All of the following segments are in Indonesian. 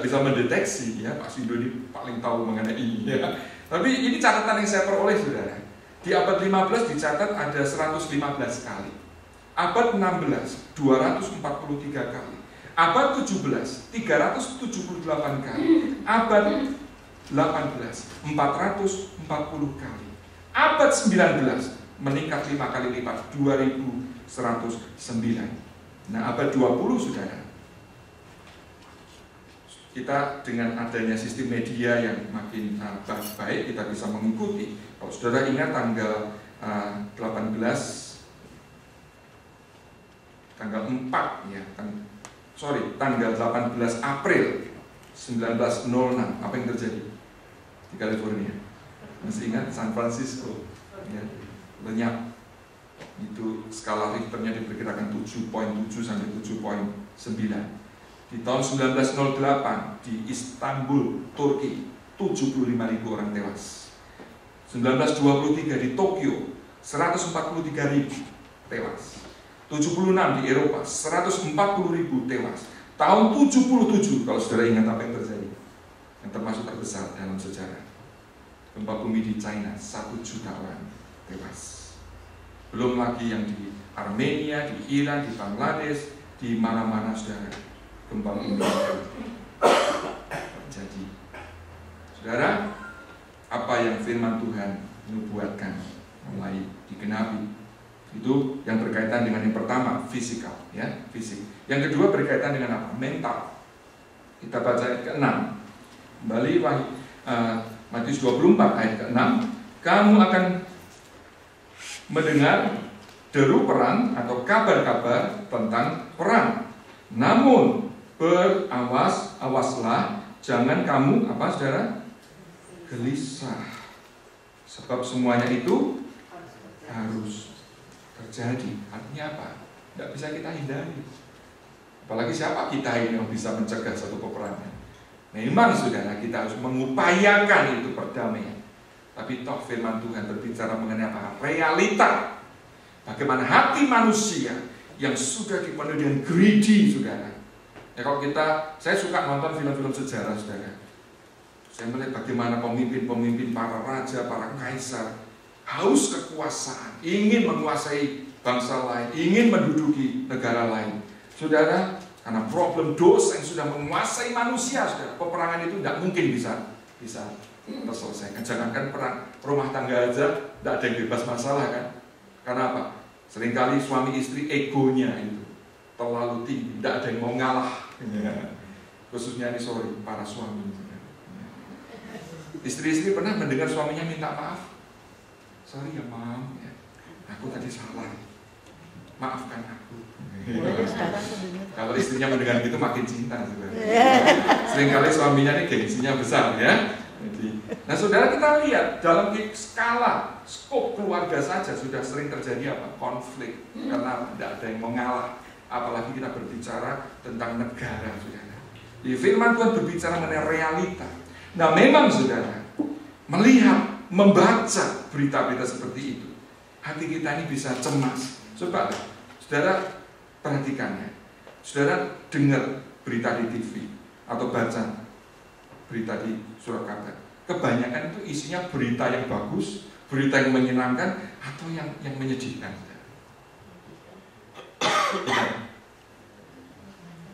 bisa mendeteksi, ya Pak Sindo ini paling tahu mengenai ini, ya. Tapi ini catatan yang saya peroleh, saudara. Di abad 15 dicatat ada 115 kali. Abad 16, 243 kali. Abad 17, 378 kali. Abad 18, 440 kali. Abad 19 meningkat 5 kali lipat, 2109. Nah, abad 20, saudara, kita dengan adanya sistem media yang makin baik, kita bisa mengikuti. Kalau saudara ingat tanggal 18 April 1906, apa yang terjadi di California? Masih ingat? San Francisco, ya, lenyap. Itu skala Richternya diperkirakan 7.7 sampai 7.9. Di tahun 1908 di Istanbul, Turki, 75.000 orang tewas. 1923 di Tokyo, 143.000 tewas. 76 di Eropa, 140.000 tewas. Tahun 77, kalau saudara ingat apa yang terjadi, yang termasuk terbesar dalam sejarah, gempa bumi di China, 1 juta orang tewas. Belum lagi yang di Armenia, di Iran, di Bangladesh, di mana-mana, saudara, gempa bumi terjadi. Saudara, apa yang firman Tuhan nubuatkan mulai digenapi, itu yang berkaitan dengan yang pertama, fisikal, ya, fisik. Yang kedua berkaitan dengan apa? Mental. Kita baca ayat ke-6. Kembali Matius 24 ayat ke-6. Kamu akan mendengar deru perang atau kabar-kabar tentang perang. Namun awaslah, jangan kamu apa, saudara? Gelisah. Sebab semuanya itu harus terjadi. Artinya apa? Tidak bisa kita hindari. Apalagi siapa kita ini yang bisa mencegah satu peperangan? Memang, saudara, kita harus mengupayakan itu perdamaian. Tapi toh firman Tuhan berbicara mengenai apa? Realita. Bagaimana hati manusia yang sudah dipenuhi dengan greedy, saudara. Ya, kalau saya suka nonton film-film sejarah, saudara. Saya melihat bagaimana pemimpin-pemimpin, para raja, para kaisar haus kekuasaan, ingin menguasai bangsa lain, ingin menduduki negara lain. Saudara, karena problem dosa yang sudah menguasai manusia, saudara, peperangan itu tidak mungkin bisa terselesaikan. Jangankan perang rumah tangga aja, tidak ada yang bebas masalah, kan? Karena apa? Seringkali suami istri egonya itu terlalu tinggi, tidak ada yang mau ngalah. Ya. Khususnya ini, para suami. Istri-istri pernah mendengar suaminya minta maaf. Sorry ya, Mam, ya, aku tadi salah, maafkan aku. Kalau istrinya mendengar gitu makin cinta, saudara. Seringkali suaminya ini gengsinya besar, ya. Nah, saudara, kita lihat dalam skala skop keluarga saja sudah sering terjadi apa? Konflik. Karena tidak ada yang mengalah. Apalagi kita berbicara tentang negara, saudara. Di firman Tuhan berbicara mengenai realita. Nah, memang, saudara, melihat, membaca berita-berita seperti itu, hati kita ini bisa cemas. Coba, saudara, perhatikannya. Saudara dengar berita di TV atau baca berita di surat kabar. Kebanyakan itu isinya berita yang bagus, berita yang menyenangkan, atau yang menyedihkan.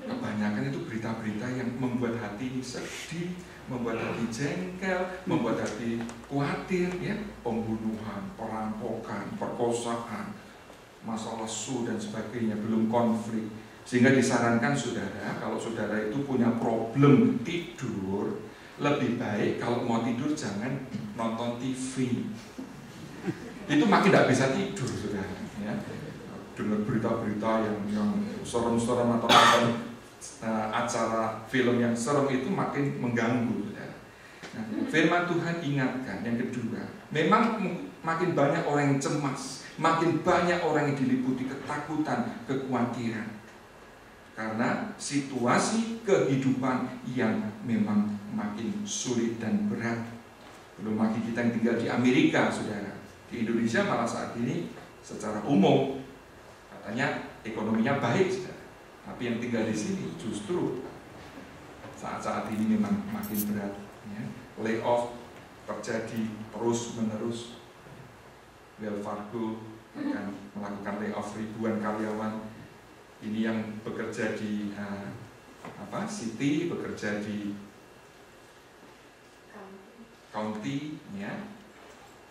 Kebanyakan itu berita-berita yang membuat hati ini sedih, membuat hati jengkel, membuat hati khawatir, ya, pembunuhan, perampokan, perkosaan, masalah su dan sebagainya, belum konflik. Sehingga disarankan, saudara, kalau saudara itu punya problem tidur, lebih baik kalau mau tidur jangan nonton TV. Itu makin tidak bisa tidur, saudara, ya. Dengar berita-berita yang serem-serem atau nonton acara film yang serem itu makin mengganggu, saudara. Nah, firman Tuhan ingatkan yang kedua, memang makin banyak orang yang cemas, makin banyak orang yang diliputi ketakutan, kekhawatiran, karena situasi kehidupan yang memang makin sulit dan berat. Belum lagi kita yang tinggal di Amerika, saudara. Di Indonesia malah saat ini secara umum katanya ekonominya baik, saudara. Tapi yang tinggal di sini justru saat-saat ini memang makin berat. Ya. Layoff terjadi terus-menerus. Wells Fargo akan melakukan layoff ribuan karyawan. Ini yang bekerja di city, bekerja di county, ya.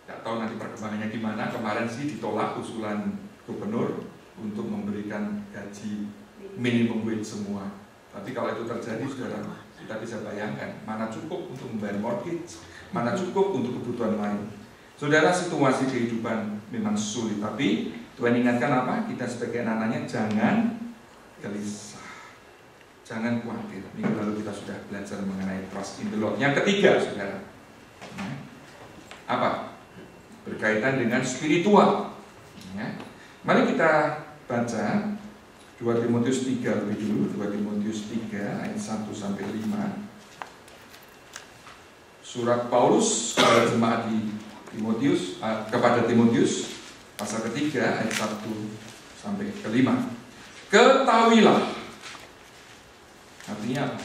Tidak tahu nanti perkembangannya gimana. Kemarin sih ditolak usulan gubernur untuk memberikan gaji minimum wage semua. Tapi kalau itu terjadi, saudara, kita bisa bayangkan mana cukup untuk membayar mortgage, mana cukup untuk kebutuhan lain. Saudara, situasi kehidupan memang sulit, tapi Tuhan ingatkan apa? Kita sebagai anak-anaknya jangan gelisah, jangan khawatir. Minggu lalu kita sudah belajar mengenai trust in the Lord. Yang ketiga, saudara, apa? Berkaitan dengan spiritual. Ya. Mari kita baca 2 Timotius 3 lebih dulu, 2 Timotius 3 ayat 1 sampai 5. Surat Paulus kepada jemaat di Timotius, kepada Timotius pasal ketiga ayat 1 sampai ke 5. Ketahuilah, artinya apa?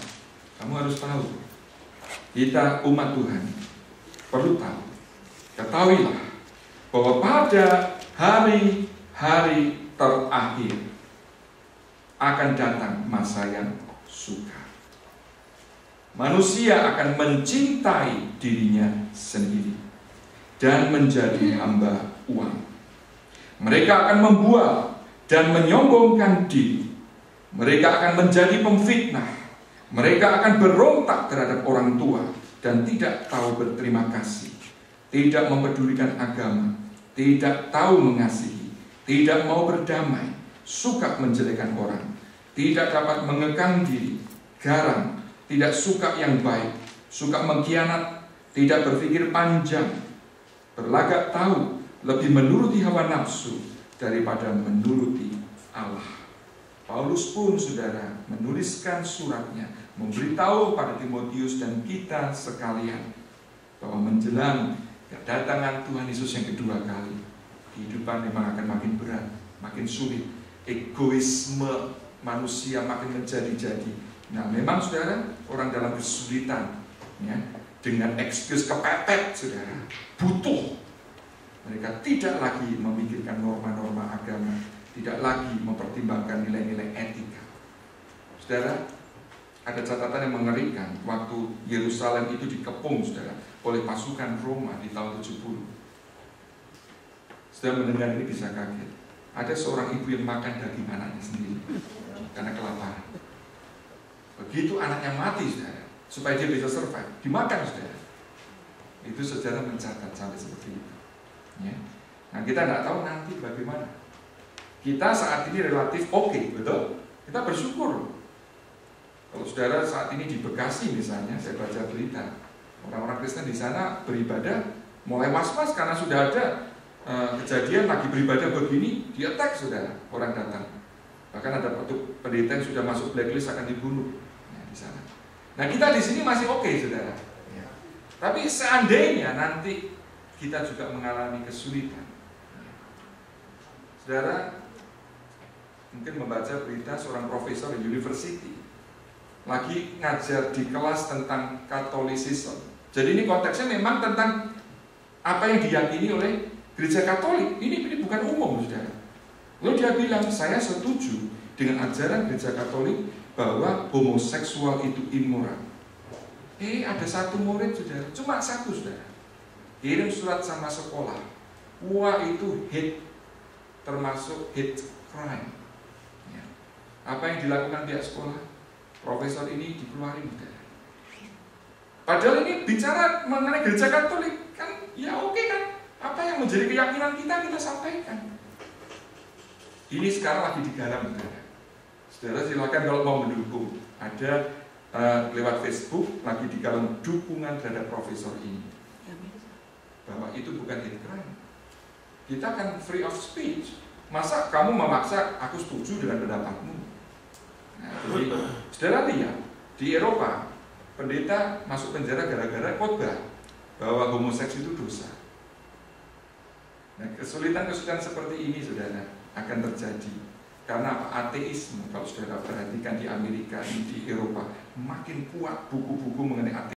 Kamu harus tahu, kita umat Tuhan perlu tahu. Ketahuilah bahwa pada hari-hari terakhir akan datang masa yang sukar. Manusia akan mencintai dirinya sendiri dan menjadi hamba uang. Mereka akan membual dan menyombongkan diri. Mereka akan menjadi pemfitnah. Mereka akan berontak terhadap orang tua dan tidak tahu berterima kasih, tidak mempedulikan agama, tidak tahu mengasihi, tidak mau berdamai, suka menjelekan orang, tidak dapat mengekang diri, garang, tidak suka yang baik, suka mengkhianat, tidak berpikir panjang, berlagak tahu, lebih menuruti hawa nafsu daripada menuruti Allah. Paulus pun, saudara, menuliskan suratnya, memberitahu pada Timotius dan kita sekalian bahwa menjelang kedatangan Tuhan Yesus yang kedua kali, kehidupan memang akan makin berat, makin sulit. Egoisme manusia makin menjadi-jadi. Nah, memang, saudara, orang dalam kesulitan, ya, dengan excuse kepepet, saudara, butuh. Mereka tidak lagi memikirkan norma-norma agama, tidak lagi mempertimbangkan nilai-nilai etika. Saudara, ada catatan yang mengerikan waktu Yerusalem itu dikepung, saudara, oleh pasukan Roma di tahun 70. Saudara mendengar ini bisa kaget. Ada seorang ibu yang makan daging anaknya sendiri karena kelaparan. Begitu anaknya mati, saudara, supaya dia bisa survive, dimakan, saudara. Itu sejarah mencatat sampai seperti itu. Ya. Nah, kita nggak tahu nanti bagaimana. Kita saat ini relatif oke, betul? Kita bersyukur. Kalau saudara saat ini di Bekasi misalnya, saya baca berita, orang-orang Kristen di sana beribadah mulai was-was karena sudah ada kejadian lagi beribadah begini, di-attack, saudara, orang datang. Bahkan ada pendeta yang sudah masuk blacklist akan dibunuh, ya, di sana. Nah, kita di sini masih oke, saudara. Ya. Tapi seandainya nanti kita juga mengalami kesulitan, saudara, mungkin membaca berita seorang profesor di university lagi ngajar di kelas tentang Katolisisme. Jadi ini konteksnya memang tentang apa yang diyakini oleh gereja Katolik. Ini bukan umum, saudara. Lalu dia bilang, saya setuju dengan ajaran gereja Katolik bahwa homoseksual itu immoral. Ada satu murid, saudara, cuma satu, saudara, kirim surat sama sekolah. Wah, itu hate, termasuk hate crime. Ya. Apa yang dilakukan pihak sekolah? Profesor ini dikeluarin. Padahal ini bicara mengenai gereja Katolik, kan ya oke kan? Apa yang menjadi keyakinan kita sampaikan. Ini sekarang lagi digarap, saudara. Saudara silakan kalau mau mendukung. Ada lewat Facebook lagi digalang dukungan terhadap profesor ini. Bahwa itu bukan hate crime. Kita kan free of speech. Masa kamu memaksa aku setuju dengan pendapatmu? Nah, jadi, saudara lihat di Eropa pendeta masuk penjara gara-gara khotbah bahwa homoseks itu dosa. Nah, kesulitan-kesulitan seperti ini, saudara, akan terjadi Karena apa? Ateisme. Kalau saudara perhatikan di Amerika, di Eropa, makin kuat buku-buku mengenai ateisme.